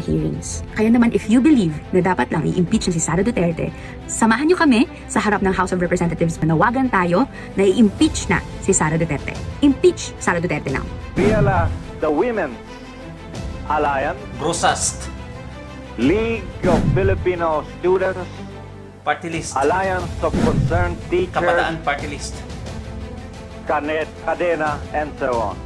hearings. Kaya naman if you believe na dapat lang i-impeach na si Sara Duterte, samahan niyo kami sa harap ng House of Representatives. Manawagan tayo na i-impeach na si Sara Duterte. Impeach Sara Duterte now. Via the Women's Alliance, Brusast, League of Filipino Students, Party List, Alliance of Concerned Teachers, Kabataan Party List. Cadena, and so on.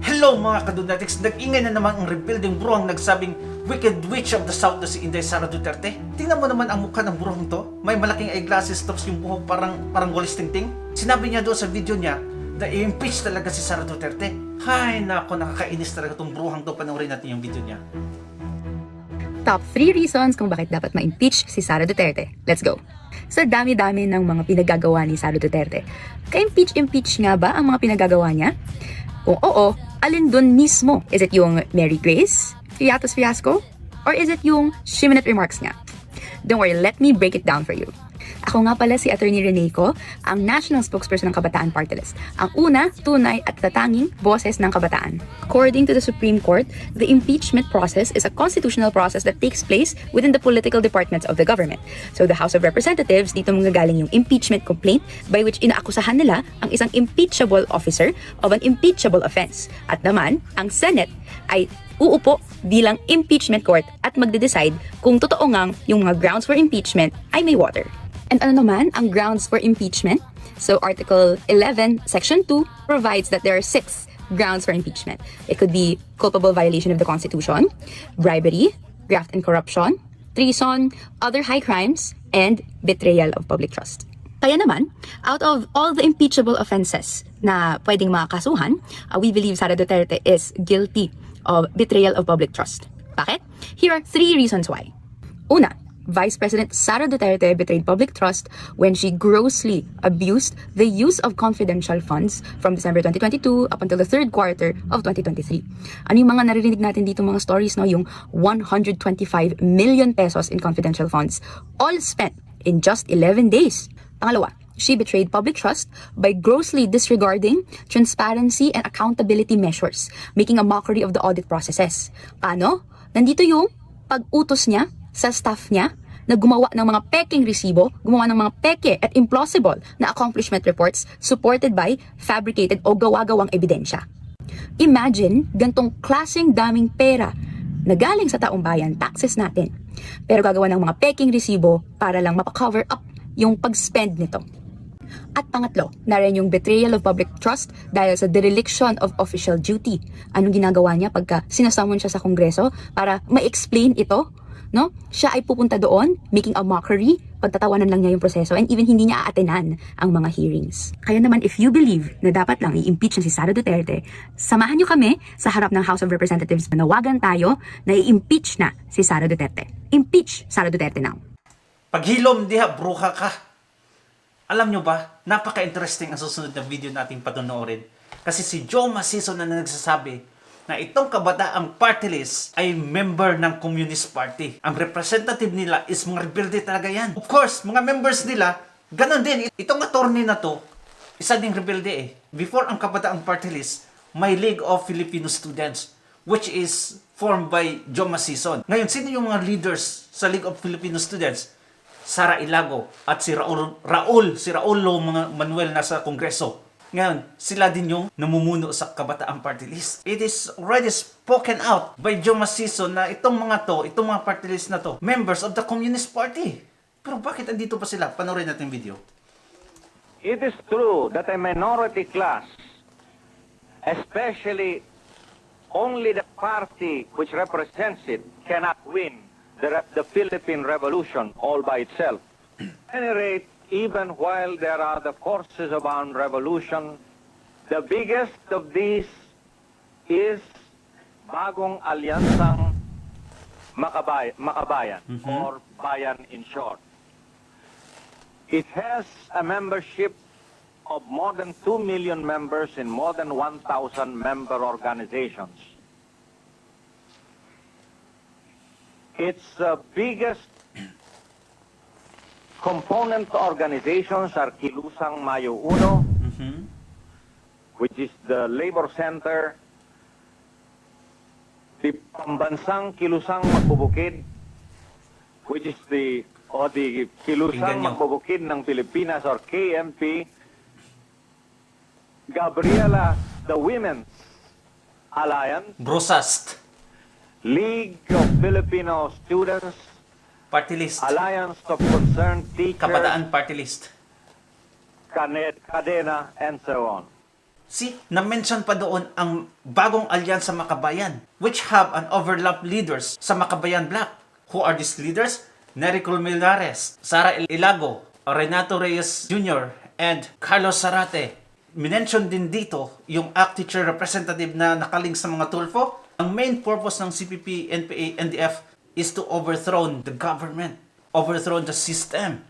Hello mga kadunatics! Nag-ingay na naman ang rebuilding bruhang nagsabing Wicked Witch of the South na si Inday Sara Duterte. Tingnan mo naman ang mukha ng bruhang to. May malaking eyeglasses tapos yung buhok parang walis tingting. Sinabi niya doon sa video niya na i-impeach talaga si Sara Duterte. Hay nako, nakakainis talaga tong bruhang to. Panoorin natin yung video niya. Top 3 reasons kung bakit dapat ma-impeach si Sara Duterte. Let's go! Sa dami-dami ng mga pinagagawa ni Sara Duterte, ka-impeach nga ba ang mga pinagagawa niya? Kung oo, alin dun mismo? Is it yung Mary Grace Fiatos fiasco? Or is it yung Shiminute remarks nga? Don't worry, let me break it down for you. Ako nga pala si Attorney Rene Co, ang National Spokesperson ng Kabataan Party List. Ang una, tunay at tatanging boses ng kabataan. According to the Supreme Court, the impeachment process is a constitutional process that takes place within the political departments of the government. So the House of Representatives, dito manggagaling yung impeachment complaint by which inaakusahan nila ang isang impeachable officer of an impeachable offense. At naman, ang Senate ay uupo bilang impeachment court at magde-decide kung totoo ngang yung mga grounds for impeachment ay may water. And ano naman ang grounds for impeachment? So Article 11, Section 2 provides that there are 6 grounds for impeachment. It could be culpable violation of the Constitution, bribery, graft and corruption, treason, other high crimes, and betrayal of public trust. Kaya naman, out of all the impeachable offenses na pwedeng makasuhan, we believe Sara Duterte is guilty of betrayal of public trust. Bakit? Here are 3 reasons why. Una, Vice President Sara Duterte betrayed public trust when she grossly abused the use of confidential funds from December 2022 up until the third quarter of 2023. Ano yung mga naririnig natin dito mga stories, no? Yung 125 million pesos in confidential funds, all spent in just 11 days. Pangalawa, she betrayed public trust by grossly disregarding transparency and accountability measures, making a mockery of the audit processes. Paano? Nandito yung pag-utos niya sa staff niya na gumawa ng mga peking resibo, gumawa ng mga peke at implausible na accomplishment reports supported by fabricated o gawa-gawang ebidensya. Imagine, gantong klaseng daming pera na galing sa taong bayan, taxes natin, pero gagawa ng mga peking resibo para lang mapakover up yung pag-spend nito. At pangatlo, narin yung betrayal of public trust dahil sa dereliction of official duty. Anong ginagawa niya pagka sinasummon siya sa Kongreso para ma-explain ito? No? Siya ay pupunta doon, making a mockery, pagtatawanan lang niya yung proseso, and even hindi niya aatenan ang mga hearings. Kaya naman, if you believe na dapat lang i-impeach na si Sara Duterte, samahan niyo kami sa harap ng House of Representatives. Manawagan tayo na i-impeach na si Sara Duterte. Impeach Sara Duterte now. Paghilom diha, bruha ka. Alam nyo ba, napaka-interesting ang susunod na video natin patunoorin. Kasi si Joe Macizo na nagsasabi na itong kabataang party list ay member ng Communist Party. Ang representative nila is mga rebelde talaga yan. Of course, mga members nila, ganun din. Itong attorney na to, isa ding rebelde eh. Before ang kabataang party list, may League of Filipino Students, which is formed by Joe Macizo. Ngayon, sino yung mga leaders sa League of Filipino Students? Sara Ilago at si Raul Manuel nasa Kongreso. Ngayon, sila din yung namumuno sa kabataang party list. It is already spoken out by Joe Macizo na itong mga party list na to, members of the Communist Party. Pero bakit andito pa sila? Panoorin natin yung video. It is true that a minority class, especially only the party which represents it, cannot win the Philippine Revolution all by itself. At any rate, even while there are the forces of armed revolution, the biggest of these is Bagong Alyansang Makabayan, or Bayan in short. It has a membership of more than 2 million members in more than 1,000 member organizations. Its biggest component organizations are Kilusang Mayo Uno, which is the labor center, the pambansang kilusang magbubukid, which is the Tingnan kilusang nyo. magbubukid ng Pilipinas or KMP, Gabriela, the Women's Alliance, Brusast, League of Filipino Students, party list. Alliance of Concerned Teachers, Kabataan party list. Cadena, and so on. See, na-mention pa doon ang bagong alyansa Makabayan, which have an overlap leaders sa Makabayan Bloc. Who are these leaders? Nery Colmenares, Sara Ilago, Renato Reyes Jr., and Carlos Zarate. Minention din dito yung ACT teacher representative na nakaling sa mga tulfo. Ang main purpose ng CPP, NPA, NDF is to overthrow the government, overthrow the system.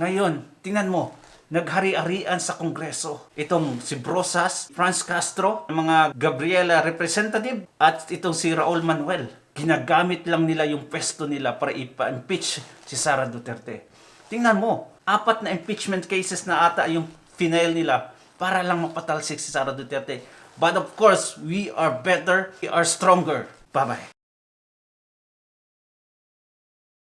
Ngayon, tingnan mo, naghari-arian sa Kongreso. Itong si Brosas, Franz Castro, ang mga Gabriela representative, at itong si Raul Manuel. Ginagamit lang nila yung pwesto nila para ipa-impeach si Sara Duterte. Tingnan mo, 4 na impeachment cases na ata yung final nila para lang mapatalsik si Sara Duterte. But of course, we are better, we are stronger. Bye-bye.